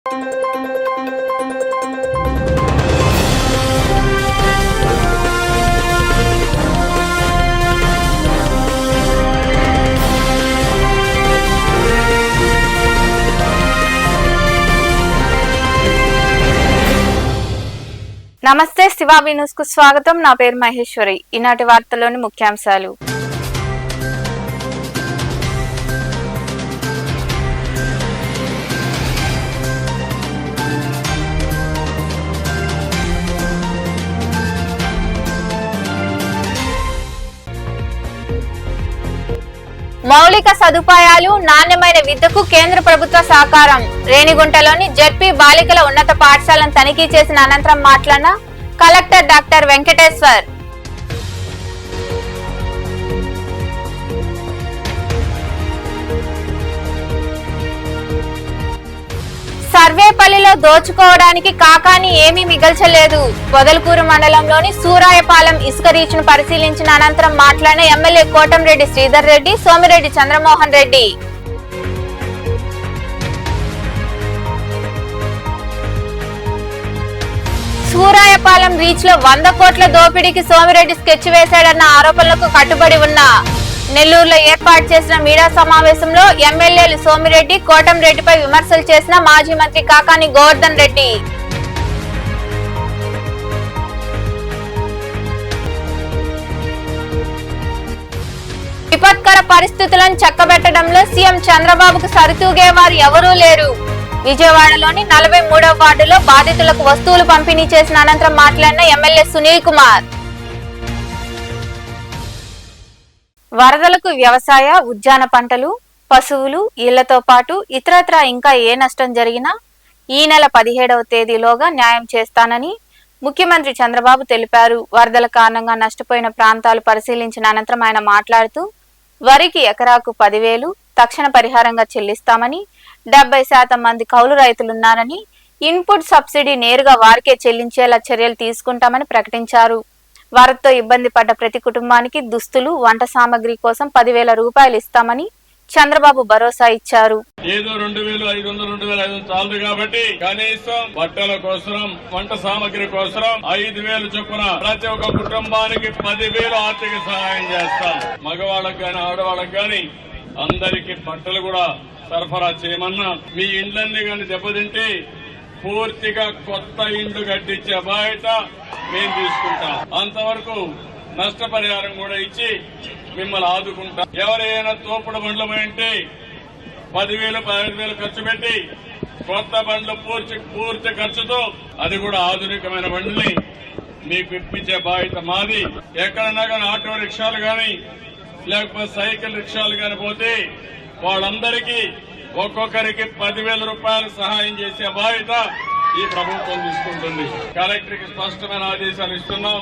నమస్తే, శివాబి న్యూస్ కు స్వాగతం. నా పేరు మహేశ్వరి. ఈనాటి వార్తల్లోని ముఖ్యాంశాలు. మౌలిక సదుపాయాలు, నాణ్యమైన విద్యకు కేంద్ర ప్రభుత్వ సహకారం. రేణిగుంటలోని జెడ్పీ బాలికల ఉన్నత పాఠశాలను తనిఖీ చేసిన అనంతరం మాట్లాడిన కలెక్టర్ డాక్టర్ వెంకటేశ్వర్. సర్వేపల్లిలో దోచుకోవడానికి కాకాని ఏమీ మిగల్చలేదు. పొదలకూరు మండలంలోని సూరాయపాలెం ఇసుక రీచ్ను పరిశీలించిన అనంతరం మాట్లాడిన ఎమ్మెల్యే కోటంరెడ్డి శ్రీధర్ రెడ్డి, సోమిరెడ్డి చంద్రమోహన్ రెడ్డి. సూరాయపాలెం రీచ్ లో 100 కోట్ల దోపిడీకి సోమిరెడ్డి స్కెచ్ వేశాడన్న ఆరోపణలకు కట్టుబడి ఉన్న నెల్లూరులో ఏర్పాటు చేసిన మీడియా సమావేశంలో ఎమ్మెల్యేలు సోమిరెడ్డి, కోటంరెడ్డిపై విమర్శలు చేసిన మాజీ మంత్రి కాకాని గోవర్ధన్ రెడ్డి. విపత్కర పరిస్థితులను చక్కబెట్టడంలో సీఎం చంద్రబాబుకు సరితూగేవారు ఎవరూ లేరు. విజయవాడలోని 43వ వార్డులో బాధితులకు వస్తువులు పంపిణీ చేసిన అనంతరం మాట్లాడిన ఎమ్మెల్యే సునీల్ కుమార్. వరదలకు వ్యవసాయ, ఉద్యాన పంటలు, పశువులు, ఇళ్లతో పాటు ఇతరత్ర ఇంకా ఏ నష్టం జరిగినా ఈ నెల 17వ తేదీలోగా న్యాయం చేస్తానని ముఖ్యమంత్రి చంద్రబాబు తెలిపారు. వరదల కారణంగా నష్టపోయిన ప్రాంతాలు పరిశీలించిన అనంతరం ఆయన మాట్లాడుతూ వరికి ఎకరాకు 10,000 తక్షణ పరిహారంగా చెల్లిస్తామని, 70% మంది కౌలు రైతులున్నారని, ఇన్పుట్ సబ్సిడీ నేరుగా వారికే చెల్లించేలా చర్యలు తీసుకుంటామని ప్రకటించారు. వరదతో ఇబ్బంది పడ్డ ప్రతి కుటుంబానికి దుస్తులు, వంట సామాగ్రి కోసం 10,000 రూపాయలు ఇస్తామని చంద్రబాబు భరోసా ఇచ్చారు. ఏదో 2,500, 2,500 చాలదు కాబట్టి కనీసం బట్టల కోసం, వంట సామాగ్రి కోసం 5,000 చొప్పున ప్రతి ఒక్క కుటుంబానికి 10,000 ఆర్థిక సహాయం చేస్తాం. మగవాళ్ళకు గాని, ఆడవాళ్ళకు గాని అందరికీ బట్టలు కూడా సరఫరా చేయమన్నా. మీ ఇండ్లన్నీ గాని దెబ్బతింటే పూర్తిగా కొత్త ఇండ్లు కట్టించే బాధ్యత మేము తీసుకుంటాం. అంతవరకు నష్టపరిహారం కూడా ఇచ్చి మిమ్మల్ని ఆదుకుంటాం. ఎవరైనా తోపుడు బండ్లు అంటే 10,000, 15,000 ఖర్చు పెట్టి కొత్త బండ్లు పూర్తి ఖర్చుతో, అది కూడా ఆధునికమైన బండ్లని మీకు ఇప్పించే బాధ్యత మాది. ఎక్కడన్నా కానీ ఆటో రిక్షాలు గాని లేకపోతే సైకిల్ రిక్షాలు గాని పోతే వాళ్ళందరికీ ఒక్కొక్కరికి 10,000 రూపాయలు సహాయం చేసే బాధ్యత ఈ ప్రభుత్వం తీసుకుంటుంది. కలెక్టర్ కి స్పష్టమైన ఆదేశాలు ఇస్తున్నాం.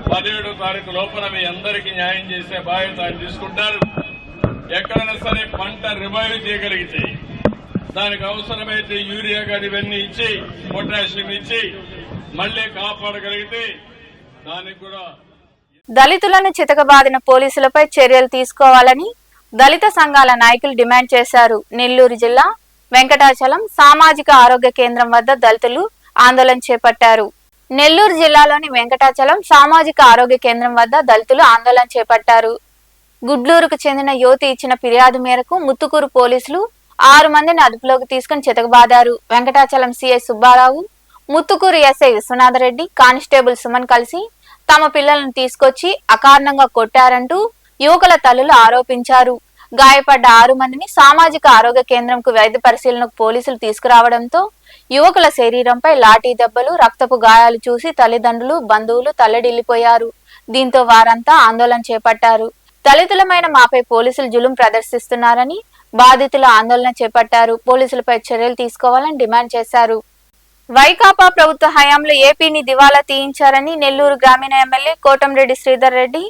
17వ తారీఖు లోపల మీ అందరికీ న్యాయం చేసే బాధ్యత ఆయన తీసుకుంటారు. ఎక్కడైనా సరే పంట రివైవ్ చేయగలిగితే, దానికి అవసరమైతే యూరియా గాని ఇవన్నీ ఇచ్చి, పొటాషియం ఇచ్చి మళ్లీ కాపాడగలిగితే దానికి కూడా. దళితులను చితకబాదిన పోలీసులపై చర్యలు తీసుకోవాలని దళిత సంఘాల నాయకులు డిమాండ్ చేశారు. నెల్లూరు జిల్లా వెంకటాచలం సామాజిక ఆరోగ్య కేంద్రం వద్ద దళితులు ఆందోళన చేపట్టారు. నెల్లూరు జిల్లాలోని వెంకటాచలం సామాజిక ఆరోగ్య కేంద్రం వద్ద దళితులు ఆందోళన చేపట్టారు. గుడ్లూరుకు చెందిన యువతి ఇచ్చిన ఫిర్యాదు మేరకు ముత్తుకూరు పోలీసులు 6 మందిని అదుపులోకి తీసుకుని చితకబాదారు. Venkatachalam CI Subbarao, Muthukur SI Viswanatha Reddy, constable Suman కలిసి తమ పిల్లలను తీసుకొచ్చి అకారణంగా కొట్టారంటూ యువకుల తల్లులు ఆరోపించారు. గాయపడ్డ 6 మందిని సామాజిక ఆరోగ్య కేంద్రంకు వైద్య పరిశీలనకు పోలీసులు తీసుకురావడంతో యువకుల శరీరంపై లాఠీ దెబ్బలు, రక్తపు గాయాలు చూసి తల్లిదండ్రులు, బంధువులు తల్లడిల్లిపోయారు. దీంతో వారంతా ఆందోళన చేపట్టారు. దళితులమైన మాపై పోలీసులు జులుం ప్రదర్శిస్తున్నారని బాధితులు ఆందోళన చేపట్టారు. పోలీసులపై చర్యలు తీసుకోవాలని డిమాండ్ చేశారు. వైకాపా ప్రభుత్వ హయాంలో ఏపీని దివాలా తీయించారని నెల్లూరు గ్రామీణ ఎమ్మెల్యే కోటంరెడ్డి శ్రీధర్ రెడ్డి,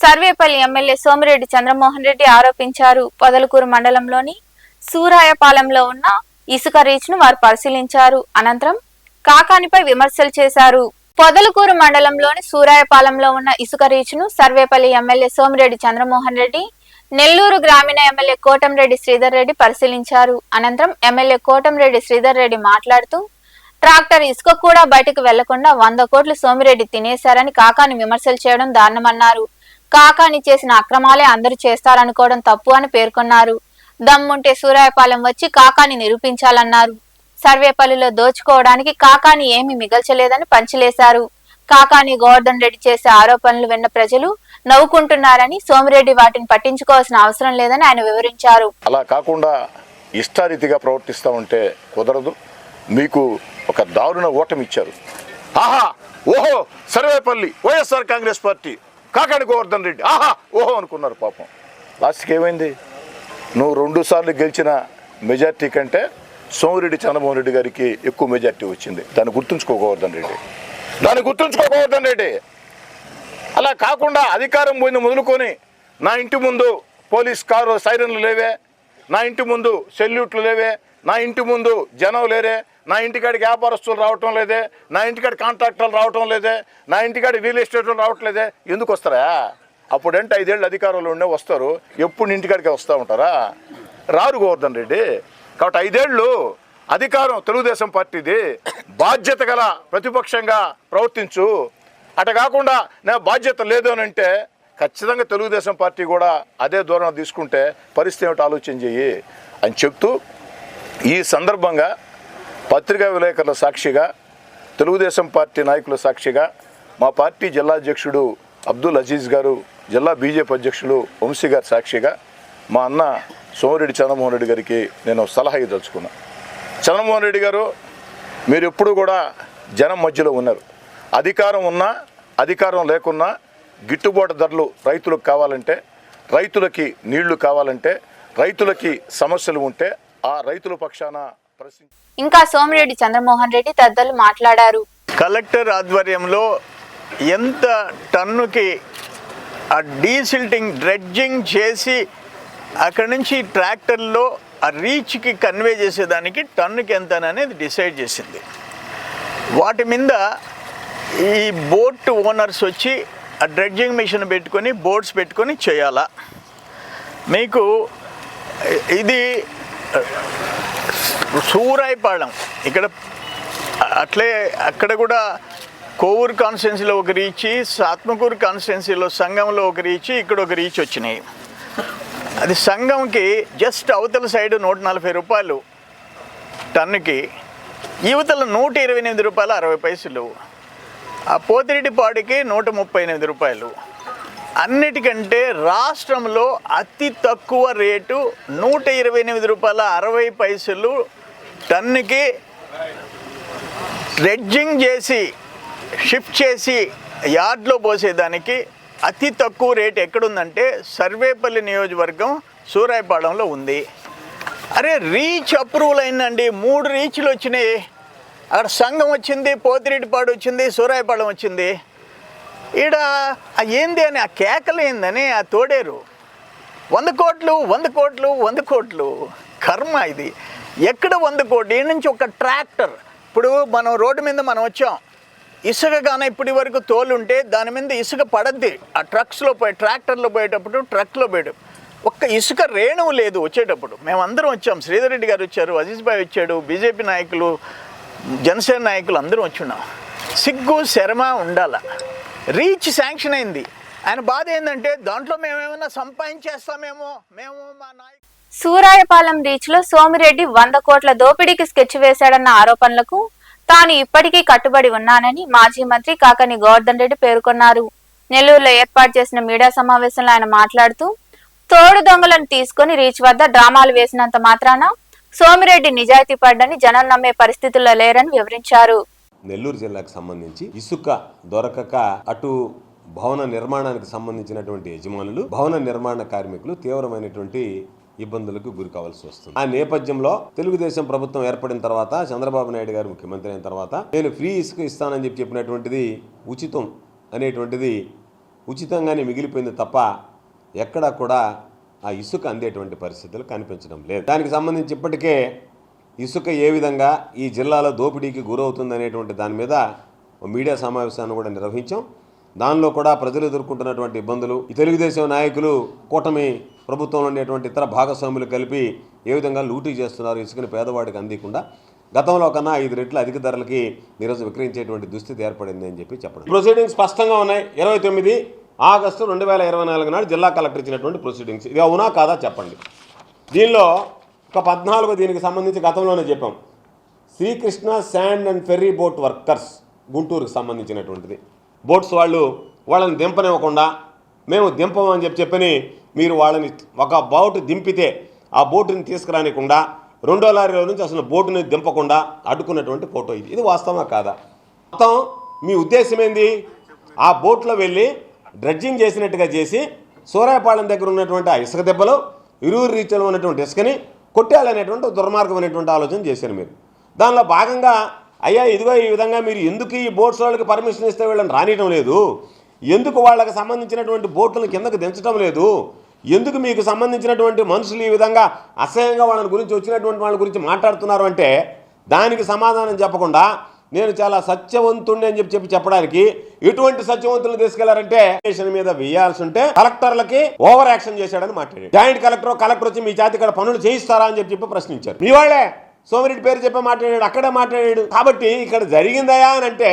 సర్వేపల్లి ఎమ్మెల్యే సోమిరెడ్డి చంద్రమోహన్ రెడ్డి ఆరోపించారు. పొదలకూరు మండలంలోని సూరాయపాలెంలో ఉన్న ఇసుక రీచ్ ను వారు పరిశీలించారు. అనంతరం కాకానిపై విమర్శలు చేశారు. పొదలకూరు మండలంలోని సూరాయపాలెంలో ఉన్న ఇసుక రీచ్ ను సర్వేపల్లి ఎమ్మెల్యే సోమిరెడ్డి చంద్రమోహన్ రెడ్డి నెల్లూరు గ్రామీణ ఎమ్మెల్యే కోటంరెడ్డి శ్రీధర్ రెడ్డి పరిశీలించారు. అనంతరం ఎమ్మెల్యే కోటంరెడ్డి శ్రీధర్ రెడ్డి మాట్లాడుతూ ట్రాక్టర్ ఇసుక కూడా బయటకు వెళ్లకుండా 100 కోట్లు సోమిరెడ్డి తినేశారని కాకాని విమర్శలు చేయడం దారుణమన్నారు. కాకాని చేసిన అక్రమాలే అందరూ చేస్తారనుకోవడం తప్పు అని పేర్కొన్నారు. దమ్ముంటే సూరాయపాలెం వచ్చి కాకాని నిరూపించాలన్నారు. సర్వేపల్లిలో దోచుకోవడానికి కాకాని ఏమీ మిగల్చలేదని పంచిలేశారు. కాకాని గోవర్ధన్ రెడ్డి చేసే ఆరోపణలు విన్న ప్రజలు నవ్వుకుంటున్నారని, సోమిరెడ్డి వాటిని పట్టించుకోవాల్సిన అవసరం లేదని ఆయన వివరించారు. అలా కాకుండా ఇష్టారీతిగా ప్రవర్తిస్తూ ఉంటే కుదరదు. మీకు ఒక దారుణ ఓటమి ఇచ్చారు. ఆహా ఓహో సర్వేపల్లి వైఎస్ఆర్ కాంగ్రెస్ పార్టీ కాకాని గోవర్ధన్ రెడ్డి ఆహా ఓహో అనుకున్నారు. పాపం లాస్ట్కి ఏమైంది? నువ్వు 2 సార్లు గెలిచిన మెజార్టీ కంటే సోమిరెడ్డి చంద్రమోహన్ రెడ్డి గారికి ఎక్కువ మెజార్టీ వచ్చింది. దాన్ని గుర్తుంచుకోగోవర్ధన్ రెడ్డి. అలా కాకుండా అధికారం పోయింది మొదలుకొని నా ఇంటి ముందు పోలీస్ కారు సైరన్లు లేవే, నా ఇంటి ముందు సెల్యూట్లు లేవే, నా ఇంటి ముందు జనం లేరే, నా ఇంటికాడికి వ్యాపారస్తులు రావటం లేదే, నా ఇంటికాడి కాంట్రాక్టర్లు రావటం లేదే, నా ఇంటికాడి రియల్ ఎస్టేట్లు రావట్లేదే. ఎందుకు వస్తారా? అప్పుడంటే 5 ఏళ్ళు అధికారంలో ఉండే వస్తారు. ఎప్పుడు ఇంటికాడికి వస్తూ ఉంటారా? రారు గోవర్ధన్ రెడ్డి. కాబట్టి 5 ఏళ్ళు అధికారం తెలుగుదేశం పార్టీది. బాధ్యత గల ప్రతిపక్షంగా ప్రవర్తించు. అట కాకుండా నా బాధ్యత లేదు అని అంటే ఖచ్చితంగా తెలుగుదేశం పార్టీ కూడా అదే ధోరణి తీసుకుంటే పరిస్థితి ఏమిటి ఆలోచన చెయ్యి అని చెప్తూ, ఈ సందర్భంగా పత్రికా విలేకరుల సాక్షిగా, తెలుగుదేశం పార్టీ నాయకుల సాక్షిగా, మా పార్టీ జిల్లా అధ్యక్షుడు అబ్దుల్ అజీజ్ గారు, జిల్లా బీజేపీ అధ్యక్షులు వంశీ గారి సాక్షిగా మా అన్న సోమిరెడ్డి చంద్రమోహన్ రెడ్డి గారికి నేను సలహా ఇదలుచుకున్నా. చంద్రమోహన్ రెడ్డి గారు, మీరు ఎప్పుడు కూడా జనం మధ్యలో ఉన్నారు. అధికారం ఉన్నా అధికారం లేకున్నా గిట్టుబాటు ధరలు రైతులకు కావాలంటే, రైతులకి నీళ్లు కావాలంటే, రైతులకి సమస్యలు ఉంటే ఆ రైతుల పక్షాన ఇంకా సోమిరెడ్డి చంద్రమోహన్ రెడ్డి తదితరులు మాట్లాడారు. కలెక్టర్ ఆధ్వర్యంలో ఎంత టన్నుకి ఆ డీసిల్టింగ్ డ్రెడ్జింగ్ చేసి అక్కడి నుంచి ట్రాక్టర్లో ఆ రీచ్కి కన్వే చేసేదానికి టన్నుకి ఎంత అనేది డిసైడ్ చేసింది. వాటి మీద ఈ బోట్ ఓనర్స్ వచ్చి ఆ డ్రెడ్జింగ్ మిషన్ పెట్టుకొని బోట్స్ పెట్టుకొని చేయాలా. మీకు ఇది సూరాయపాళెం ఇక్కడ అట్లే అక్కడ కూడా కోవూరు కాన్స్టిట్యున్సీలో ఒక రీచ్, ఆత్మకూరు కాన్స్టిట్యున్సీలో సంఘంలో ఒక రీచ్, ఇక్కడ ఒక రీచ్ వచ్చినాయి. అది సంఘంకి జస్ట్ అవతల సైడ్ 140 రూపాయలు టన్నుకి, యువతల 128 రూపాయలు 60 పైసలు, ఆ పోతిరెడ్డిపాడికి 138 రూపాయలు. అన్నిటికంటే రాష్ట్రంలో అతి తక్కువ రేటు 128 రూపాయల 60 పైసలు టన్నుకి డ్రెడ్జింగ్ చేసి షిఫ్ట్ చేసి యార్డ్లో పోసేదానికి అతి తక్కువ రేటు ఎక్కడుందంటే సర్వేపల్లి నియోజకవర్గం సూరాయపాళెంలో ఉంది. అరే రీచ్ అప్రూవల్ అయిందండి, 3 రీచ్లు వచ్చినాయి. అక్కడ సంఘం వచ్చింది, పోతిరెడ్డిపాడు వచ్చింది, సూరాయపాళెం వచ్చింది. ఈడ ఏంది అని ఆ కేకలు ఏందని ఆ తోడేరు 100 కోట్లు కర్మ ఇది. ఎక్కడ 100 కోట్లు? ఈ నుంచి ఒక ట్రాక్టర్, ఇప్పుడు మనం రోడ్డు మీద మనం వచ్చాం, ఇసుక కానీ ఇప్పటి వరకు తోలుంటే దాని మీద ఇసుక పడద్ది. ఆ ట్రక్స్లో పోయి ట్రాక్టర్లో పోయేటప్పుడు ట్రక్లో పోయేటప్పుడు ఒక్క ఇసుక రేణువు లేదు వచ్చేటప్పుడు. మేమందరం వచ్చాం, శ్రీధర్ రెడ్డి గారు వచ్చారు, అజీజ్ భాయ్ వచ్చాడు, బీజేపీ నాయకులు, జనసేన నాయకులు అందరూ వచ్చున్నాం. సిగ్గు శరమ ఉండాల. రీచ్ శాంక్షన్ అయింది. ఆయన బాధ ఏంటంటే దాంట్లో మేమేమైనా సంపాదించేస్తామేమో మేము మా నాయకులు. సూరాయపాలెం రీచ్ లో సోమిరెడ్డి 100 కోట్ల దోపిడీకి స్కెచ్ వేశాడన్న ఆరోపణలకు తాను ఇప్పటికీ కట్టుబడి ఉన్నానని మాజీ మంత్రి కాకాని గోవర్ధన్ రెడ్డి పేర్కొన్నారు. నెల్లూరులో ఏర్పాటు చేసిన మీడియా సమావేశంలో ఆయన మాట్లాడుతూ తోడు దొంగలను తీసుకుని రీచ్ వద్ద డ్రామాలు వేసినంత మాత్రాన సోమిరెడ్డి నిజాయితీ పడ్డని జనం నమ్మే పరిస్థితుల్లో లేరని వివరించారు. నెల్లూరు జిల్లాకు సంబంధించి ఇసుక దొరకక అటు భవన నిర్మాణానికి సంబంధించినటువంటి యజమానులు, భవన నిర్మాణ కార్మికులు తీవ్రమైనటువంటి ఇబ్బందులకు గురి కావాల్సి వస్తుంది. ఆ నేపథ్యంలో తెలుగుదేశం ప్రభుత్వం ఏర్పడిన తర్వాత, చంద్రబాబు నాయుడు గారు ముఖ్యమంత్రి అయిన తర్వాత నేను ఫ్రీ ఇసుక ఇస్తానని చెప్పినటువంటిది ఉచితం అనేటువంటిది ఉచితంగానే మిగిలిపోయింది తప్ప ఎక్కడా కూడా ఆ ఇసుక అందేటువంటి పరిస్థితులు కనిపించడం లేదు. దానికి సంబంధించి ఇప్పటికే ఇసుక ఏ విధంగా ఈ జిల్లాలో దోపిడీకి గురవుతుంది అనేటువంటి దాని మీద మీడియా సమావేశాన్ని కూడా నిర్వహించాం. దానిలో కూడా ప్రజలు ఎదుర్కొంటున్నటువంటి ఇబ్బందులు, ఈ తెలుగుదేశం నాయకులు కూటమి ప్రభుత్వంలో ఉండేటువంటి ఇతర భాగస్వాములు కలిపి ఏ విధంగా లూటీ చేస్తున్నారు, ఇసుకని పేదవాడికి అందకుండా గతంలో కన్నా 5 రెట్లు అధిక ధరలకి ఈరోజు విక్రయించేటువంటి దుస్థితి ఏర్పడింది అని చెప్పి చెప్పడం. ప్రొసీడింగ్స్ స్పష్టంగా ఉన్నాయి. 29 ఆగస్టు 2024 నాడు జిల్లా కలెక్టర్ ఇచ్చినటువంటి ప్రొసీడింగ్స్. ఇది అవునా కాదా చెప్పండి. దీనిలో ఒక 14 దీనికి సంబంధించి గతంలోనే చెప్పాం. Srikrishna sand and ferry boat workers గుంటూరుకు సంబంధించినటువంటిది. బోట్స్ వాళ్ళని దింపనివ్వకుండా మేము దింపమని చెప్పని మీరు వాళ్ళని ఒక బోటు దింపితే ఆ బోటుని తీసుకురానికుండా రెండో లారీలో నుంచి అసలు బోటుని దింపకుండా అడ్డుకున్నటువంటి ఫోటో ఇది. ఇది వాస్తవమా కాదా? మొత్తం మీ ఉద్దేశం ఏంది? ఆ బోట్లో వెళ్ళి డ్రెడ్జింగ్ చేసినట్టుగా చేసి సూరాయపాలెం దగ్గర ఉన్నటువంటి ఆ ఇసుక దెబ్బలు ఇరువురు రీచ్లో ఉన్నటువంటి ఇసుకని కొట్టాలనేటువంటి దుర్మార్గమైనటువంటి ఆలోచన చేశారు మీరు. దానిలో భాగంగా అయ్యా ఇదిగో ఈ విధంగా మీరు ఎందుకు ఈ బోట్స్ వాళ్ళకి పర్మిషన్ ఇస్తే వీళ్ళని రానియడం లేదు, ఎందుకు వాళ్ళకి సంబంధించినటువంటి బోట్లను కిందకు దించడం లేదు, ఎందుకు మీకు సంబంధించినటువంటి మనుషులు ఈ విధంగా అసహ్యంగా వాళ్ళని గురించి వచ్చినటువంటి వాళ్ళ గురించి మాట్లాడుతున్నారు అంటే దానికి సమాధానం చెప్పకుండా నేను చాలా సత్యవంతుణ్ణి అని చెప్పడానికి ఎటువంటి సత్యవంతులు తీసుకెళ్లారంటే స్టేషన్ మీద వేయాల్సి ఉంటే కలెక్టర్లకి ఓవర్ యాక్షన్ చేశాడని మాట్లాడాడు. జాయింట్ కలెక్టర్ వచ్చి మీ జాతి ఇక్కడ పనులు చేయిస్తారా అని చెప్పి ప్రశ్నించారు. మీ వాళ్ళే సోమిరెడ్డి పేరు చెప్పి మాట్లాడాడు, అక్కడే మాట్లాడాడు. కాబట్టి ఇక్కడ జరిగిందయా అని అంటే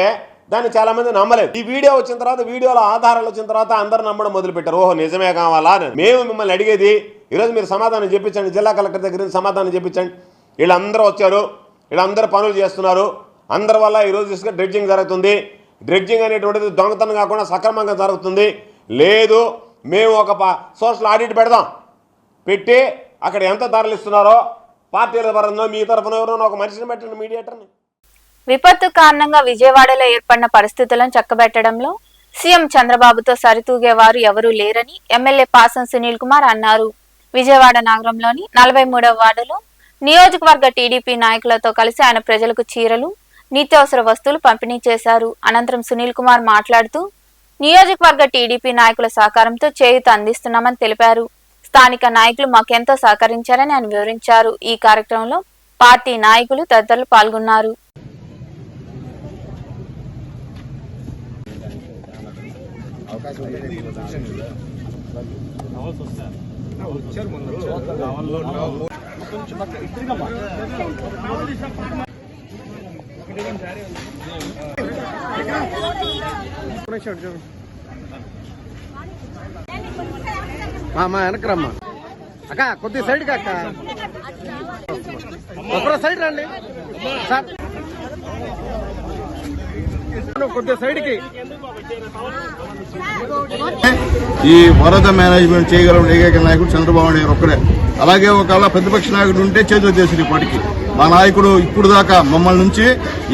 దాన్ని చాలా మంది నమ్మలేదు. ఈ వీడియో వచ్చిన తర్వాత, వీడియోలో ఆధారాలు వచ్చిన తర్వాత అందరూ నమ్మడం మొదలుపెట్టారు. ఓహో నిజమే కావాలా అని. మేము మిమ్మల్ని అడిగేది ఈరోజు మీరు సమాధానం చెప్పించండి. జిల్లా కలెక్టర్ దగ్గర సమాధానం చెప్పించండి. వీళ్ళందరూ వచ్చారు, వీళ్ళందరూ పనులు చేస్తున్నారు, అందరి వల్ల ఈరోజు ఇసుక డ్రెడ్జింగ్ జరుగుతుంది. డ్రెడ్జింగ్ అనేటువంటిది దొంగతనం కాకుండా సక్రమంగా జరుగుతుంది. లేదు మేము ఒక సోషల్ ఆడిట్ పెట్టి అక్కడ ఎంత ధరలు ఇస్తున్నారో పార్టీల పరంగా మీ తరఫున ఎవరైనా ఒక మనిషిని పెట్టండి, మీడియేటర్ని. విపత్తు కారణంగా విజయవాడలో ఏర్పడిన పరిస్థితులను చక్కబెట్టడంలో సీఎం చంద్రబాబుతో సరితూగేవారు ఎవరూ లేరని ఎమ్మెల్యే పాసం సునీల్ కుమార్ అన్నారు. విజయవాడ నగరంలోని 43వ వార్డులో నియోజకవర్గ టీడీపీ నాయకులతో కలిసి ఆయన ప్రజలకు చీరలు, నిత్యావసర వస్తువులు పంపిణీ చేశారు. అనంతరం సునీల్ కుమార్ మాట్లాడుతూ నియోజకవర్గ టీడీపీ నాయకుల సహకారంతో చేయూత అందిస్తున్నామని తెలిపారు. స్థానిక నాయకులు మాకెంతో సహకరించారని ఆయన వివరించారు. ఈ కార్యక్రమంలో పార్టీ నాయకులు తదితరులు పాల్గొన్నారు. వెనకరమ్మా అక్క, కొద్ది సైడ్ అక్క, ఒకరో సైడ్ రండి సార్, కొద్ది సైడ్కి. ఈ వరద మేనేజ్మెంట్ చేయగల ఏకైక నాయకుడు చంద్రబాబు నాయుడు ఒక్కడే. అలాగే ఒకవేళ ప్రతిపక్ష నాయకుడు ఉంటే చేతులు చేసింది ఇప్పటికి. మా నాయకుడు ఇప్పుడు దాకా మమ్మల్ని నుంచి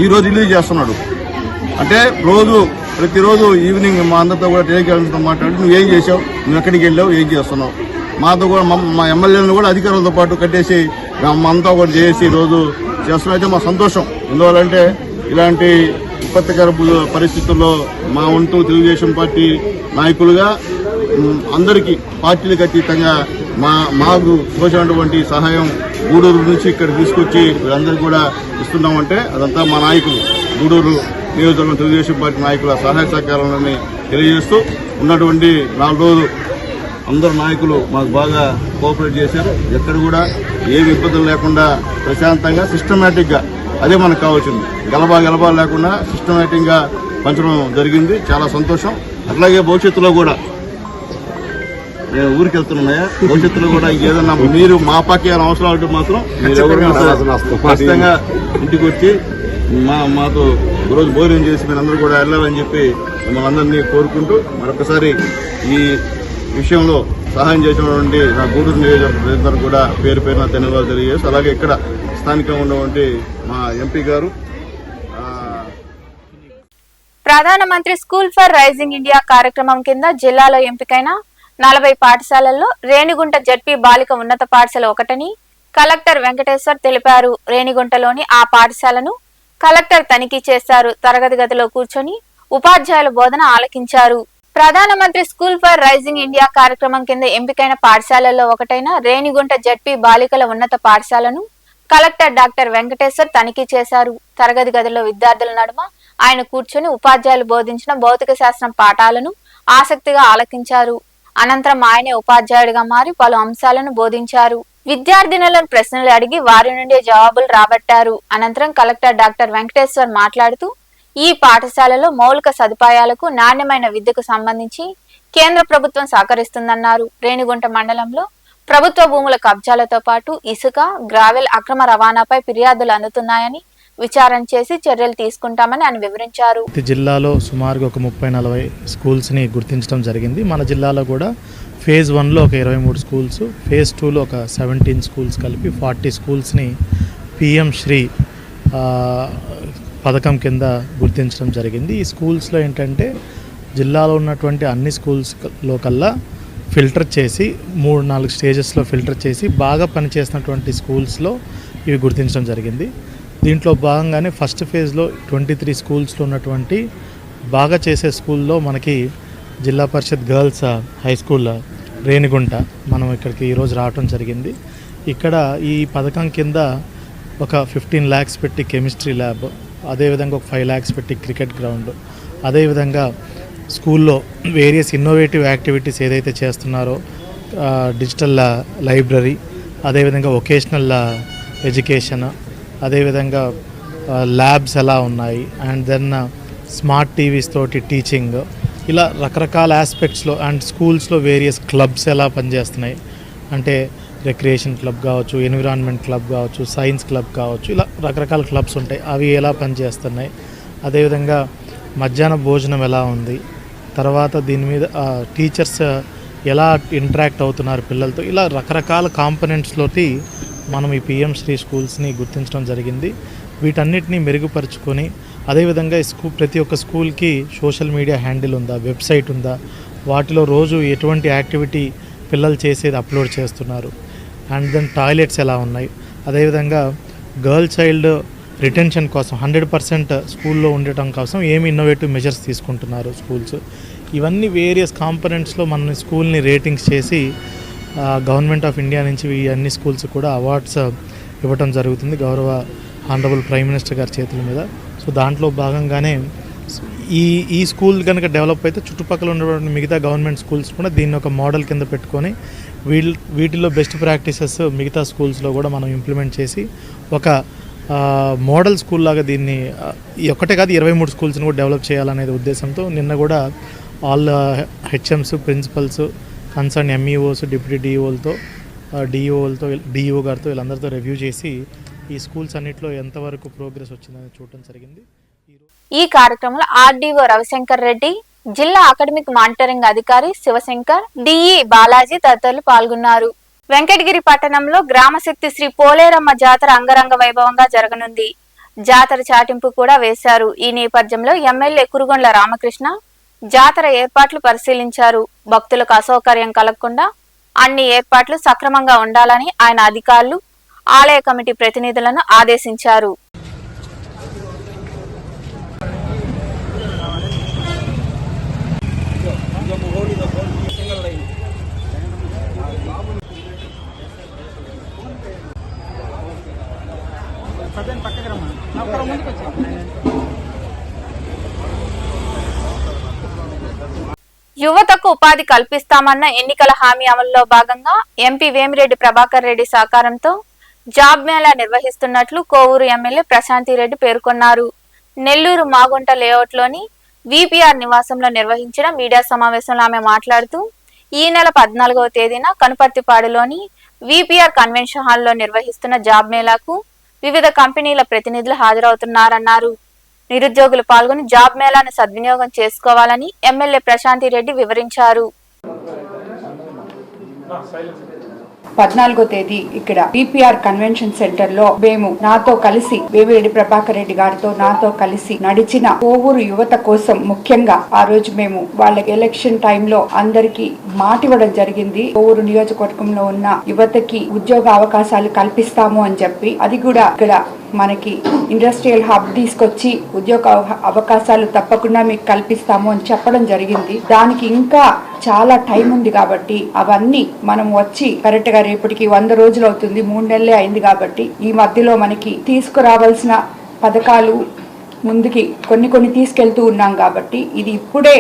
ఈ రోజు రిలీజ్ చేస్తున్నాడు. అంటే ప్రతిరోజు ఈవినింగ్ మా అందరితో కూడా టెలికాన్ఫరెన్స్ మాట్లాడి నువ్వేం చేసావు, నువ్వు ఎక్కడికి వెళ్ళావు, ఏం చేస్తున్నావు, మాతో కూడా మా ఎమ్మెల్యేలను కూడా అధికారులతో పాటు కట్టేసి అంతా కూడా చేసి ఈరోజు చేస్తున్నైతే మా సంతోషం. ఎందువల్లంటే ఇలాంటి విపత్తికర పరిస్థితుల్లో మా వంతు తెలుగుదేశం పార్టీ నాయకులుగా అందరికీ పార్టీలకు అతీతంగా మాకు తోచినటువంటి సహాయం గూడూరు నుంచి ఇక్కడ తీసుకొచ్చి వీళ్ళందరికీ కూడా ఇస్తున్నామంటే అదంతా మా నాయకులు గూడూరు నియోజకవర్గం తెలుగుదేశం పార్టీ నాయకుల సహాయ సహకారాలని తెలియజేస్తూ ఉన్నటువంటి 4 రోజులు అందరు నాయకులు మాకు బాగా కోఆపరేట్ చేశారు. ఎక్కడ కూడా ఏ ఇబ్బందులు లేకుండా ప్రశాంతంగా సిస్టమేటిక్గా, అదే మనకు కావాల్సింది, గలబా లేకుండా సిస్టమేటిక్గా పంచడం జరిగింది. చాలా సంతోషం. అట్లాగే భవిష్యత్తులో కూడా నేను ఊరికి వెళ్తున్నాయా, భవిష్యత్తులో కూడా ఏదన్నా మీరు మా పార్టీ అవసరం అంటే మాత్రం ఖచ్చితంగా ఇంటికి వచ్చి మాతో రోజు భోజనం చేసి మీరందరూ కూడా వెళ్ళాలని చెప్పి మిమ్మల్ని అందరినీ కోరుకుంటూ మరొకసారి ఈ విషయంలో సహాయం చేసినటువంటి నా గూడూరు నియోజకవర్గం కూడా పేరు పేరున ధన్యవాదాలు తెలియజేస్తూ, అలాగే ఇక్కడ స్థానికంగా ఉన్నటువంటి మా ఎంపీ గారు. ప్రధానమంత్రి స్కూల్ ఫర్ రైజింగ్ ఇండియా కార్యక్రమం కింద జిల్లాలో ఎంపికైన 40 పాఠశాలల్లో రేణిగుంట జడ్పీ బాలిక ఉన్నత పాఠశాల ఒకటని కలెక్టర్ వెంకటేశ్వర్ తెలిపారు. రేణిగుంటలోని ఆ పాఠశాలను కలెక్టర్ తనిఖీ చేశారు. తరగతి గదిలో కూర్చొని ఉపాధ్యాయుల బోధన ఆలకించారు. ప్రధానమంత్రి స్కూల్ ఫర్ రైజింగ్ ఇండియా కార్యక్రమం కింద ఎంపికైన పాఠశాలల్లో ఒకటైన రేణిగుంట జడ్పీ బాలికల ఉన్నత పాఠశాలను కలెక్టర్ డాక్టర్ వెంకటేశ్వర్ తనిఖీ చేశారు. తరగతి గదిలో విద్యార్థుల నడుమ ఆయన కూర్చొని ఉపాధ్యాయులు బోధించిన భౌతిక శాస్త్రం పాఠాలను ఆసక్తిగా ఆలకించారు. అనంతరం ఆయనే ఉపాధ్యాయుడిగా మారి పలు అంశాలను బోధించారు. విద్యార్థినులను ప్రశ్నలు అడిగి వారి నుండే జవాబులు రాబట్టారు. అనంతరం కలెక్టర్ డాక్టర్ వెంకటేశ్వర్ మాట్లాడుతూ ఈ పాఠశాలలో మౌలిక సదుపాయాలకు నాణ్యమైన విద్యకు సంబంధించి కేంద్ర ప్రభుత్వం సహకరిస్తుందన్నారు. రేణిగుంట మండలంలో ప్రభుత్వ భూముల కబ్జాలతో పాటు ఇసుక, గ్రావెల్ అక్రమ రవాణాపై ఫిర్యాదులు అందుతున్నాయని విచారణ చేసి చర్యలు తీసుకుంటామని ఆయన వివరించారు. జిల్లాలో సుమారుగా ఒక 30-40 స్కూల్స్ని గుర్తించడం జరిగింది. మన జిల్లాలో కూడా ఫేజ్ 1లో ఒక 23 స్కూల్స్, ఫేజ్ 2లో ఒక 17 స్కూల్స్ కలిపి 40 స్కూల్స్ని పిఎం శ్రీ పథకం కింద గుర్తించడం జరిగింది. ఈ స్కూల్స్లో ఏంటంటే జిల్లాలో ఉన్నటువంటి అన్ని స్కూల్స్లో కల్లా ఫిల్టర్ చేసి 3-4 స్టేజెస్లో ఫిల్టర్ చేసి బాగా పనిచేసినటువంటి స్కూల్స్లో ఇవి గుర్తించడం జరిగింది. దీంట్లో భాగంగానే ఫస్ట్ ఫేజ్లో 23 స్కూల్స్లో ఉన్నటువంటి బాగా చేసే స్కూల్లో మనకి జిల్లా పరిషత్ గర్ల్స్ హై స్కూల్ రేణిగుంట మనం ఇక్కడికి ఈరోజు రావడం జరిగింది. ఇక్కడ ఈ పథకం కింద ఒక 15 lakhs పెట్టి కెమిస్ట్రీ ల్యాబ్, అదేవిధంగా ఒక 5 lakhs పెట్టి క్రికెట్ గ్రౌండ్, అదేవిధంగా స్కూల్లో వేరియస్ ఇన్నోవేటివ్ యాక్టివిటీస్ ఏదైతే చేస్తున్నారో డిజిటల్ లైబ్రరీ, అదేవిధంగా వొకేషనల్ ఎడ్యుకేషన్, అదేవిధంగా ల్యాబ్స్ ఎలా ఉన్నాయి, అండ్ దెన్ స్మార్ట్ టీవీస్ తోటి టీచింగ్, ఇలా రకరకాల ఆస్పెక్ట్స్లో అండ్ స్కూల్స్లో వేరియస్ క్లబ్స్ ఎలా పనిచేస్తున్నాయి అంటే రిక్రియేషన్ క్లబ్ కావచ్చు, ఎన్విరాన్మెంట్ క్లబ్ కావచ్చు, సైన్స్ క్లబ్ కావచ్చు, ఇలా రకరకాల క్లబ్స్ ఉంటాయి, అవి ఎలా పనిచేస్తున్నాయి, అదేవిధంగా మధ్యాహ్న భోజనం ఎలా ఉంది, తర్వాత దీని మీద టీచర్స్ ఎలా ఇంటరాక్ట్ అవుతున్నారు పిల్లలతో, ఇలా రకరకాల కాంపనెంట్స్లోటి మనం ఈ పిఎం శ్రీ స్కూల్స్ని గుర్తించడం జరిగింది. వీటన్నిటిని మెరుగుపరుచుకొని అదేవిధంగా ప్రతి ఒక్క స్కూల్కి సోషల్ మీడియా హ్యాండిల్ ఉందా, వెబ్సైట్ ఉందా, వాటిలో రోజు ఎటువంటి యాక్టివిటీ పిల్లలు చేసేది అప్లోడ్ చేస్తున్నారు, అండ్ దెన్ టాయిలెట్స్ ఎలా ఉన్నాయి, అదేవిధంగా గర్ల్ చైల్డ్ రిటెన్షన్ కోసం 100% స్కూల్లో ఉండటం కోసం ఏమి ఇన్నోవేటివ్ మెజర్స్ తీసుకుంటున్నారు స్కూల్స్, ఇవన్నీ వేరియస్ కాంపనెంట్స్లో మన స్కూల్ని రేటింగ్స్ చేసి గవర్నమెంట్ ఆఫ్ ఇండియా నుంచి ఈ అన్ని స్కూల్స్ కూడా అవార్డ్స్ ఇవ్వటం జరుగుతుంది గౌరవ ఆనరబుల్ ప్రైమ్ మినిస్టర్ గారి చేతుల మీద. సో దాంట్లో భాగంగానే ఈ స్కూల్ కనుక డెవలప్ అయితే చుట్టుపక్కల ఉన్నటువంటి మిగతా గవర్నమెంట్ స్కూల్స్ కూడా దీన్ని ఒక మోడల్ కింద పెట్టుకొని వీటిల్లో బెస్ట్ ప్రాక్టీసెస్ మిగతా స్కూల్స్లో కూడా మనం ఇంప్లిమెంట్ చేసి ఒక మోడల్ స్కూల్ లాగా దీన్ని ఒక్కటే కాదు 23 స్కూల్స్ని కూడా డెవలప్ చేయాలనే ఉద్దేశంతో నిన్న కూడా all HMs, principals, concern MEOs, deputy డిఈఓలతో డిఈఓ గారితో వీళ్ళందరితో రివ్యూ చేసి ఈ స్కూల్స్ అన్నింటిలో ఎంతవరకు ప్రోగ్రెస్ వచ్చిందని చూడటం జరిగింది. ఈ కార్యక్రమంలో ఆర్డీఓ రవిశంకర్ రెడ్డి, జిల్లా అకాడమిక్ మానిటరింగ్ అధికారి శివశంకర్, డిఈ బాలాజీ తదితరులు పాల్గొన్నారు. వెంకటగిరి పట్టణంలో గ్రామశక్తి శ్రీ పోలేరమ్మ జాతర అంగరంగ వైభవంగా జరగనుంది. జాతర చాటింపు కూడా వేశారు. ఈ నేపథ్యంలో ఎమ్మెల్యే కురుగొండ్ల రామకృష్ణ జాతర ఏర్పాట్లు పరిశీలించారు. భక్తులకు అసౌకర్యం కలగకుండా అన్ని ఏర్పాట్లు సక్రమంగా ఉండాలని ఆయన అధికారులు, ఆలయ కమిటీ ప్రతినిధులను ఆదేశించారు. యువతకు ఉపాధి కల్పిస్తామన్న ఎన్నికల హామీ అమలులో భాగంగా ఎంపీ వేమిరెడ్డి ప్రభాకర్ రెడ్డి సహకారంతో జాబ్ మేళా నిర్వహిస్తున్నట్లు కోవూరు ఎమ్మెల్యే ప్రశాంతిరెడ్డి పేర్కొన్నారు. నెల్లూరు మాగుంట లేఅవుట్లోని విపిఆర్ నివాసంలో నిర్వహించిన మీడియా సమావేశంలో ఆమె మాట్లాడుతూ ఈ నెల 14వ తేదీన కనుపర్తిపాడులోని విపిఆర్ కన్వెన్షన్ హాల్లో నిర్వహిస్తున్న జాబ్ మేళాకు వివిధ కంపెనీల ప్రతినిధులు హాజరవుతున్నారన్నారు. నిరుద్యోగులు పాల్గొని జాబ్ మేళాను సద్వినియోగం చేసుకోవాలని ఎమ్మెల్యే ప్రశాంతిరెడ్డి వివరించారు. 14వ తేదీ ఇక్కడ పిపిఆర్ కన్వెన్షన్ సెంటర్ లో మేము నాతో కలిసి వేమిరెడ్డి ప్రభాకర్ రెడ్డి గారితో నాతో కలిసి నడిచిన కోవూరు యువత కోసం ముఖ్యంగా ఆ రోజు మేము వాళ్ళ ఎలక్షన్ టైంలో అందరికి మాటివ్వడం జరిగింది. కోవూరు నియోజకవర్గంలో ఉన్న యువతకి ఉద్యోగ అవకాశాలు కల్పిస్తాము అని చెప్పి, అది కూడా ఇక్కడ మనకి ఇండస్ట్రియల్ హబ్ తీసుకొచ్చి ఉద్యోగ అవకాశాలు తప్పకుండా మీకు కల్పిస్తాము అని చెప్పడం జరిగింది. దానికి ఇంకా చాలా టైం ఉంది కాబట్టి అవన్నీ మనం వచ్చి కరెక్ట్ గా రేపటికి 100 రోజులు అవుతుంది, 3 నెలలే అయింది కాబట్టి ఈ మధ్యలో మనకి తీసుకురావాల్సిన పథకాలు ముందుకి కొన్ని తీసుకెళ్తూ ఉన్నాం కాబట్టి ఇది ఇప్పుడే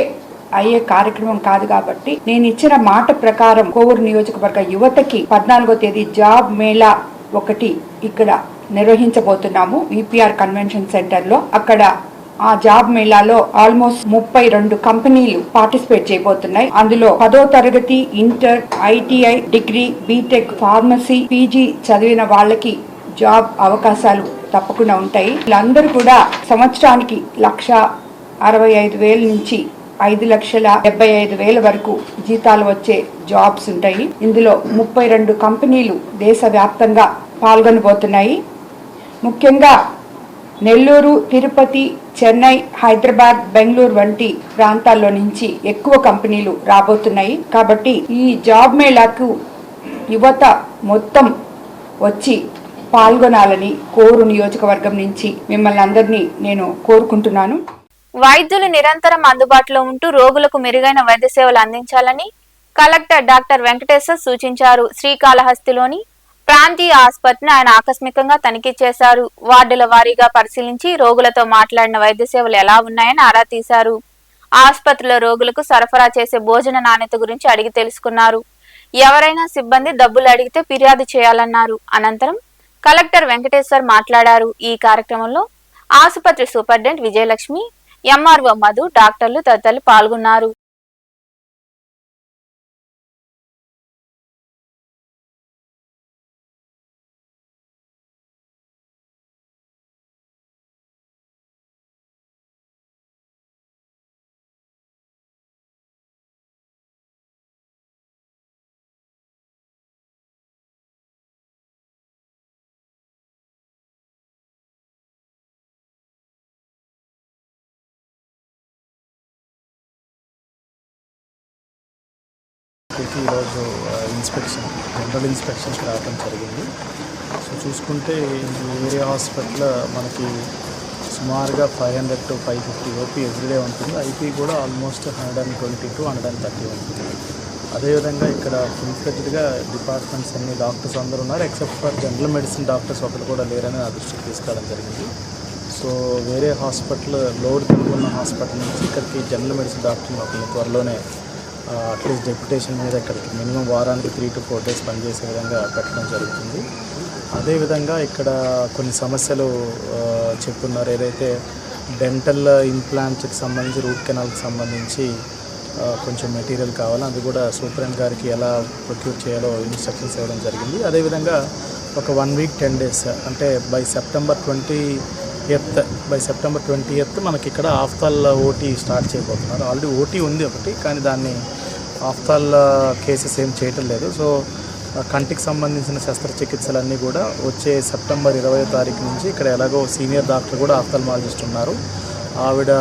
అయ్యే కార్యక్రమం కాదు కాబట్టి నేను ఇచ్చిన మాట ప్రకారం కోవూరు నియోజకవర్గ యువతకి 14వ తేదీ జాబ్ మేళా ఒకటి ఇక్కడ నిర్వహించబోతున్నాము విపిఆర్ కన్వెన్షన్ సెంటర్ లో. అక్కడ ఆ జాబ్ మేళాలో ఆల్మోస్ట్ 32 కంపెనీలు పార్టిసిపేట్ చేయబోతున్నాయి. అందులో 10వ తరగతి, inter, ITI, degree, BTech, pharmacy, PG చదివిన వాళ్ళకి జాబ్ అవకాశాలు తప్పకుండా ఉంటాయి. వీళ్ళందరూ కూడా సంవత్సరానికి 1,65,000 నుంచి 5,75,000 వరకు జీతాలు వచ్చే జాబ్స్ ఉంటాయి. ఇందులో 32 కంపెనీలు దేశవ్యాప్తంగా పాల్గొనబోతున్నాయి. ముఖ్యంగా నెల్లూరు, తిరుపతి, చెన్నై, హైదరాబాద్, బెంగళూరు వంటి ప్రాంతాల్లో నుంచి ఎక్కువ కంపెనీలు రాబోతున్నాయి. కాబట్టి ఈ జాబ్ మేళాకు యువత మొత్తం వచ్చి పాల్గొనాలని కోవూరు నియోజకవర్గం నుంచి మిమ్మల్ని అందరినీ నేను కోరుకుంటున్నాను. వైద్యులు నిరంతరం అందుబాటులో ఉంటూ రోగులకు మెరుగైన వైద్య సేవలు అందించాలని కలెక్టర్ డాక్టర్ వెంకటేశ్వర్ సూచించారు. శ్రీకాళహస్తిలోని ప్రాంతీయ ఆసుపత్రిని ఆయన ఆకస్మికంగా తనిఖీ చేశారు. వార్డుల వారీగా పరిశీలించి రోగులతో మాట్లాడిన వైద్య సేవలు ఎలా ఉన్నాయని ఆరా తీశారు. ఆసుపత్రిలో రోగులకు సరఫరా చేసే భోజన నాణ్యత గురించి అడిగి తెలుసుకున్నారు. ఎవరైనా సిబ్బంది డబ్బులు అడిగితే ఫిర్యాదు చేయాలన్నారు. అనంతరం కలెక్టర్ వెంకటేశ్వర్ మాట్లాడారు. ఈ కార్యక్రమంలో ఆసుపత్రి సూపరింటెండెంట్ విజయలక్ష్మి, ఎంఆర్ఓ మధు, డాక్టర్లు తదితరులు పాల్గొన్నారు. ఈరోజు జనరల్ ఇన్స్పెక్షన్కి రావడం జరిగింది. సో చూసుకుంటే ఏరియా హాస్పిటల్ మనకి సుమారుగా 500 to 550 ఓపీ ఎవ్రీడే ఉంటుంది. ఐపీ కూడా ఆల్మోస్ట్ 120 to 130 ఉంటుంది. అదేవిధంగా ఇక్కడ ఫుల్ ఫ్లెడ్జ్డ్గా డిపార్ట్మెంట్స్ అన్ని డాక్టర్స్ అందరూ ఉన్నారు. Except for general medicine doctors ఒకరు కూడా లేరని నా దృష్టికి తీసుకురావడం జరిగింది. సో వేరే హాస్పిటల్ లోడ్ కనుక్కున్న హాస్పిటల్ నుంచి ఇక్కడికి జనరల్ మెడిసిన్ డాక్టర్ని ఒకరిని త్వరలోనే అట్లీస్ట్ డెప్యుటేషన్ మీద ఇక్కడికి మినిమం వారానికి 3 to 4 days పనిచేసే విధంగా పెట్టడం జరుగుతుంది. అదేవిధంగా ఇక్కడ కొన్ని సమస్యలు చెప్తున్నారు. ఏదైతే డెంటల్ ఇంప్లాంట్స్కి సంబంధించి, రూట్ కెనాల్కి సంబంధించి కొంచెం మెటీరియల్ కావాలి. అది కూడా సూపరింటెండెంట్ గారికి ఎలా ప్రొక్యూర్ చేయాలో ఇన్స్ట్రక్షన్స్ ఇవ్వడం జరిగింది. అదేవిధంగా ఒక 1 week 10 days అంటే బై సెప్టెంబర్ 20th మనకి ఇక్కడ ఆఫ్తాల్ ఓటీ స్టార్ట్ చేయబోతున్నారు. ఆల్రెడీ ఓటీ ఉంది ఒకటి, కానీ దాన్ని ఆఫ్తాల్ కేసెస్ ఏం చేయటం లేదు. సో కంటికి సంబంధించిన శస్త్రచికిత్సలన్నీ కూడా వచ్చే సెప్టెంబర్ 20వ తారీఖు నుంచి ఇక్కడ ఎలాగో సీనియర్ డాక్టర్ కూడా ఆఫ్థాల్మాలజిస్ట్ ఉన్నారు. ఆవిడ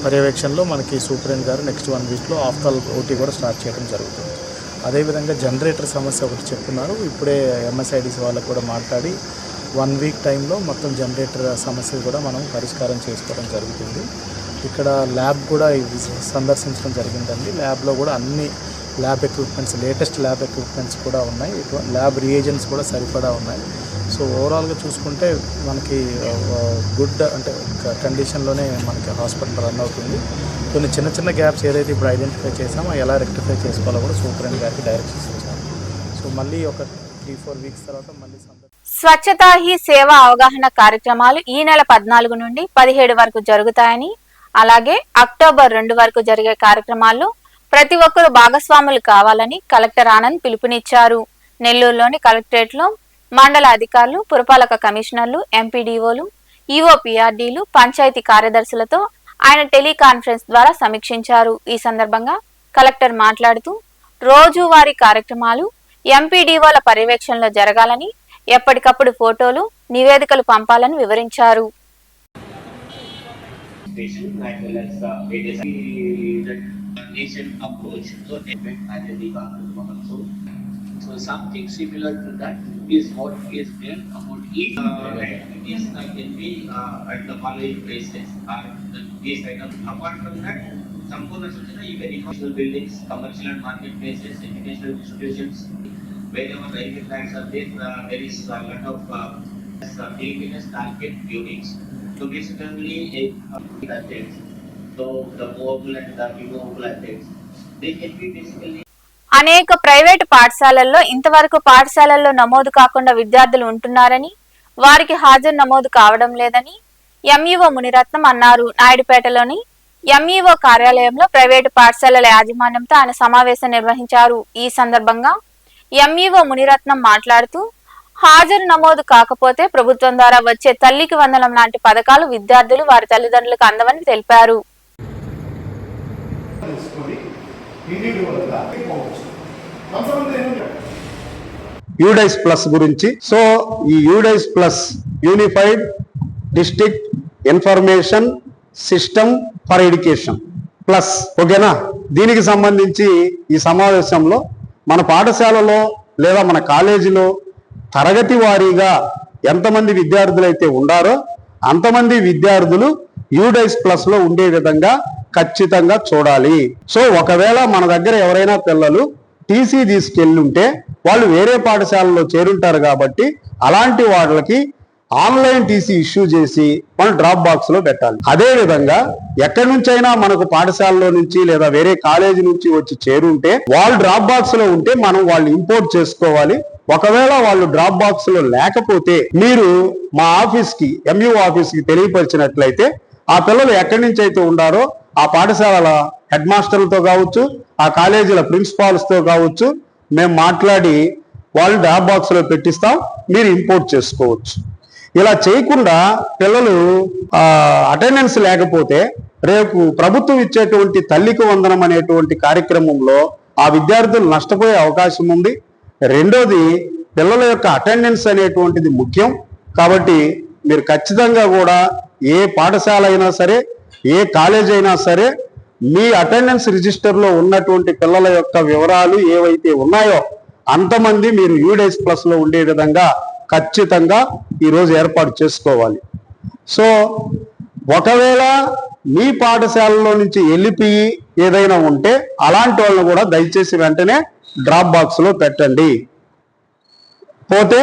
పర్యవేక్షణలో మనకి సూపరింటెండెంట్ గారు నెక్స్ట్ 1 weekలో ఆఫ్తాల్ ఓటీ కూడా స్టార్ట్ చేయడం జరుగుతుంది. అదేవిధంగా జనరేటర్ సమస్య ఒకటి చెప్తున్నారు. ఇప్పుడే ఎంఎస్ఐడిసి వాళ్ళకు కూడా మాట్లాడి 1 week టైంలో మొత్తం జనరేటర్ సమస్యలు కూడా మనం పరిష్కారం చేసుకోవడం జరుగుతుంది. ఇక్కడ ల్యాబ్ కూడా సందర్శించడం జరిగిందండి. ల్యాబ్లో కూడా అన్ని lab equipments, latest lab equipments కూడా ఉన్నాయి. ల్యాబ్ రియేజెంట్స్ కూడా సరిపడా ఉన్నాయి. సో ఓవరాల్గా చూసుకుంటే మనకి గుడ్ అంటే కండిషన్లోనే మనకి హాస్పిటల్ రన్ అవుతుంది. కొన్ని చిన్న చిన్న గ్యాప్స్ ఏదైతే ఇప్పుడు ఐడెంటిఫై చేసామో ఎలా రెక్టిఫై చేసుకోవాలో కూడా సూపరింటెండెంట్ గారికి డైరెక్షన్స్ ఇచ్చాము. సో మళ్ళీ ఒక 3-4 weeks తర్వాత మళ్ళీ స్వచ్ఛతా హీ సేవ అవగాహన కార్యక్రమాలు ఈ నెల 14 నుండి 17 వరకు జరుగుతాయని, అలాగే అక్టోబర్ 2 వరకు జరిగే కార్యక్రమాల్లో ప్రతి ఒక్కరూ భాగస్వాములు కావాలని కలెక్టర్ ఆనంద్ పిలుపునిచ్చారు. నెల్లూరులోని కలెక్టరేట్లో మండల అధికారులు, పురపాలక కమిషనర్లు, ఎంపీడీఓలు, ఈఓపీఆర్డీలు, పంచాయతీ కార్యదర్శులతో ఆయన టెలికాన్ఫరెన్స్ ద్వారా సమీక్షించారు. ఈ సందర్భంగా కలెక్టర్ మాట్లాడుతూ రోజువారీ కార్యక్రమాలు ఎంపీడీఓల పర్యవేక్షణలో జరగాలని, ఎప్పటికప్పుడు ఫోటోలు, నివేదికలు పంపాలని వివరించారు. So something similar to that is what is there about each activities that can be at the college places or these items. Apart from that, Sampurna Suchana, even educational buildings, commercial and market places, educational institutions, wherever railway tracks are there, there is a lot of cleanliness target units. So basically, So the movable and the immovable assets, they can be basically. అనేక private పాఠశాలల్లో ఇంతవరకు పాఠశాలల్లో నమోదు కాకుండా విద్యార్థులు ఉంటున్నారని, వారికి హాజరు నమోదు కావడం లేదని ఎంఈఓ మునిరత్నం అన్నారు. నాయుడుపేటలోని ఎంఈఓ కార్యాలయంలో ప్రైవేటు పాఠశాలల యాజమాన్యంతో ఆయన సమావేశం నిర్వహించారు. ఈ సందర్భంగా ఎంఈఓ మునిరత్నం మాట్లాడుతూ, హాజరు నమోదు కాకపోతే ప్రభుత్వం ద్వారా వచ్చే తల్లికి వందనం లాంటి పథకాలు విద్యార్థులు వారి తల్లిదండ్రులకు అందవని తెలిపారు. యూడైస్ ప్లస్ గురించి, సో ఈ UDISE plus unified district information system for education plus, ఓకేనా? దీనికి సంబంధించి ఈ సమావేశంలో మన పాఠశాలలో లేదా మన కాలేజీలో తరగతి వారీగా ఎంతమంది విద్యార్థులు అయితే ఉండారో అంతమంది విద్యార్థులు యూడైస్ ప్లస్ లో ఉండే విధంగా ఖచ్చితంగా చూడాలి. సో ఒకవేళ మన దగ్గర ఎవరైనా పిల్లలు టీసీ తీసుకెళ్ళుంటే వాళ్ళు వేరే పాఠశాలలో చేరుంటారు కాబట్టి అలాంటి వాళ్ళకి ఆన్లైన్ టీసీ ఇష్యూ చేసి మనం డ్రాప్ బాక్స్ లో పెట్టాలి. అదే విధంగా ఎక్కడి నుంచైనా మనకు పాఠశాలలో నుంచి లేదా వేరే కాలేజీ నుంచి వచ్చి చేరుంటే వాళ్ళు డ్రాప్ బాక్స్ లో ఉంటే మనం వాళ్ళు ఇంపోర్ట్ చేసుకోవాలి. ఒకవేళ వాళ్ళు డ్రాప్ బాక్స్ లో లేకపోతే మీరు మా ఆఫీస్ కి, ఎంయూ ఆఫీస్ కి తెలియపరిచినట్లయితే ఆ పిల్లలు ఎక్కడి నుంచి అయితే ఉండారో ఆ పాఠశాలల హెడ్ మాస్టర్లతో కావచ్చు, ఆ కాలేజీల ప్రిన్సిపాల్స్ తో కావచ్చు మేము మాట్లాడి వాళ్ళు డ్రాప్ బాక్స్ లో పెట్టిస్తాం, మీరు ఇంపోర్ట్ చేసుకోవచ్చు. ఇలా చేయకుండా పిల్లలు అటెండెన్స్ లేకపోతే రేపు ప్రభుత్వం ఇచ్చేటువంటి తల్లికి వందనం అనేటువంటి కార్యక్రమంలో ఆ విద్యార్థులు నష్టపోయే అవకాశం ఉంది. రెండోది, పిల్లల యొక్క అటెండెన్స్ అనేటువంటిది ముఖ్యం కాబట్టి మీరు ఖచ్చితంగా కూడా ఏ పాఠశాల అయినా సరే, ఏ కాలేజ్ అయినా సరే మీ అటెండెన్స్ రిజిస్టర్లో ఉన్నటువంటి పిల్లల యొక్క వివరాలు ఏవైతే ఉన్నాయో అంతమంది మీరు యూడైస్ ప్లస్ లో ఉండే విధంగా ఖచ్చితంగా ఈరోజు ఏర్పాటు చేసుకోవాలి. సో ఒకవేళ మీ పాఠశాలలో నుంచి వెళ్ళిపోయి ఏదైనా ఉంటే అలాంటి వాళ్ళని కూడా దయచేసి వెంటనే డ్రాప్ బాక్స్ లో పెట్టండి. పోతే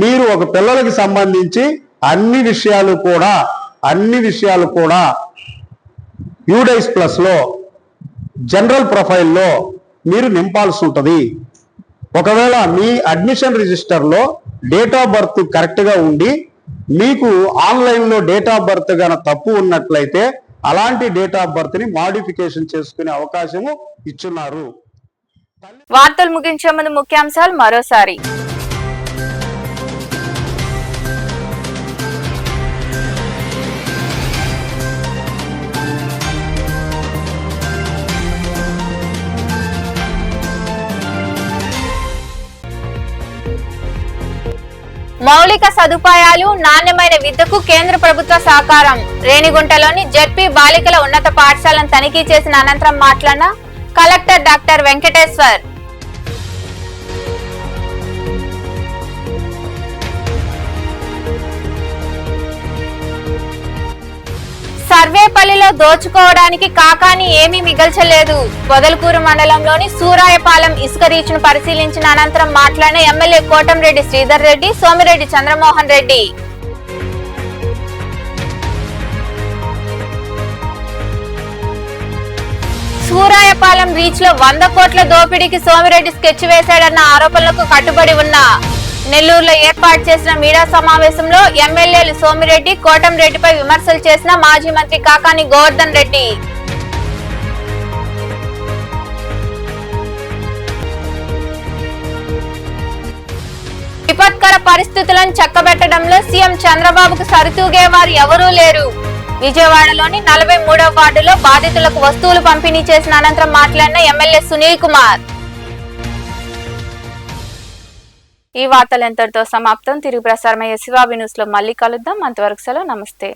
మీరు ఒక పిల్లలకి సంబంధించి అన్ని విషయాలు కూడా యూడైస్ ప్లస్ లో జనరల్ ప్రొఫైల్లో మీరు నింపాల్సి ఉంటుంది. ఒకవేళ మీ అడ్మిషన్ రిజిస్టర్లో డేట్ ఆఫ్ బర్త్ కరెక్ట్ గా ఉండి మీకు ఆన్లైన్ లో డేట్ ఆఫ్ బర్త్ గాన తప్పు ఉన్నట్లయితే అలాంటి డేట్ ఆఫ్ బర్త్ ని మాడిఫికేషన్ చేసుకునే అవకాశము ఇచ్చున్నారు. వార్తలు ముగించే ముందు ముఖ్యాంశాలు మరోసారి. మౌలిక సదుపాయాలు, నాణ్యమైన విద్యకు కేంద్ర ప్రభుత్వ సహకారం. రేణిగుంటలోని జెడ్పీ బాలికల ఉన్నత పాఠశాలను తనిఖీ చేసిన అనంతరం మాట్లాడిన కలెక్టర్ డాక్టర్ వెంకటేశ్వర్. సర్వేపల్లిలో దోచుకోవడానికి కాకాని ఏమీ మిగల్చలేదు. పొదలకూరు మండలంలోని సూరాయపాలెం ఇసుక రీచ్ను పరిశీలించిన అనంతరం మాట్లాడిన ఎమ్మెల్యే కోటంరెడ్డి శ్రీధర్ రెడ్డి, సోమిరెడ్డి చంద్రమోహన్ రెడ్డి. సూరాయపాలెం రీచ్ లో 100 కోట్ల దోపిడీకి సోమిరెడ్డి స్కెచ్ వేశాడన్న ఆరోపణలకు కట్టుబడి ఉన్న నెల్లూరులో ఏర్పాటు చేసిన మీడియా సమావేశంలో ఎమ్మెల్యేలు సోమిరెడ్డి, కోటంరెడ్డిపై విమర్శలు చేసిన మాజీ మంత్రి కాకాని గోవర్ధన్ రెడ్డి. విపత్కర పరిస్థితులను చక్కబెట్టడంలో సీఎం చంద్రబాబుకు సరితూగేవారు ఎవరూ లేరు. విజయవాడలోని 43వ వార్డులో బాధితులకు వస్తువులు పంపిణీ చేసిన అనంతరం మాట్లాడిన ఎమ్మెల్యే సునీల్ కుమార్. ఈ వార్తలు ఎంతటితో సమాప్తం. తిరిగి ప్రసారమయ్యే శివాబి న్యూస్ లో మళ్ళీ కలుద్దాం. అంతవరకు సెలవు. నమస్తే.